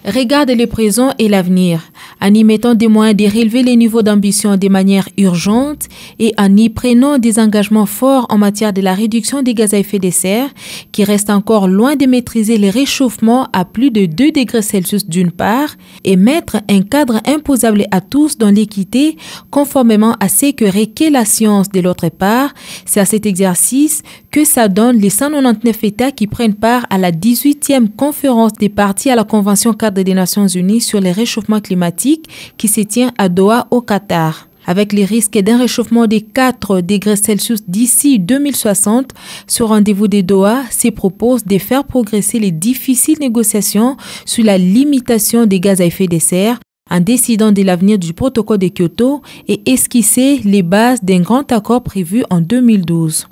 regarde le présent et l'avenir, en y mettant des moyens de relever les niveaux d'ambition de manière urgente et en y prenant des engagements forts en matière de la réduction des gaz à effet de serre, qui reste encore loin de maîtriser le réchauffement à plus de 2 degrés Celsius d'une part, et mettre un cadre imposable à tous dans l'équité, conformément à ce que requiert la science de l'autre part. C'est à cet exercice que s'adonnent les 199 États qui prennent part à la 18e conférence des parties à la Convention cadre des Nations Unies sur le réchauffement climatique qui se tient à Doha au Qatar. Avec les risques d'un réchauffement de 4 degrés Celsius d'ici 2060, ce rendez-vous de Doha se propose de faire progresser les difficiles négociations sur la limitation des gaz à effet de serre en décidant de l'avenir du protocole de Kyoto et esquisser les bases d'un grand accord prévu en 2012.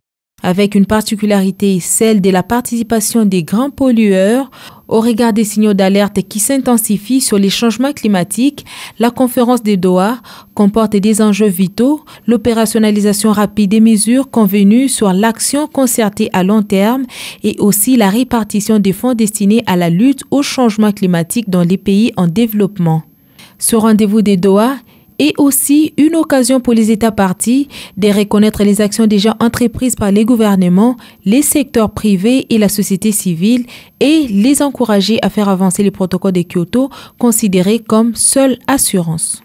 Avec une particularité, celle de la participation des grands pollueurs au regard des signaux d'alerte qui s'intensifient sur les changements climatiques, la conférence de Doha comporte des enjeux vitaux, l'opérationnalisation rapide des mesures convenues sur l'action concertée à long terme et aussi la répartition des fonds destinés à la lutte au changement climatique dans les pays en développement. Ce rendez-vous de Doha est aussi une occasion pour les États parties de reconnaître les actions déjà entreprises par les gouvernements, les secteurs privés et la société civile et les encourager à faire avancer les protocoles de Kyoto considérés comme seule assurance.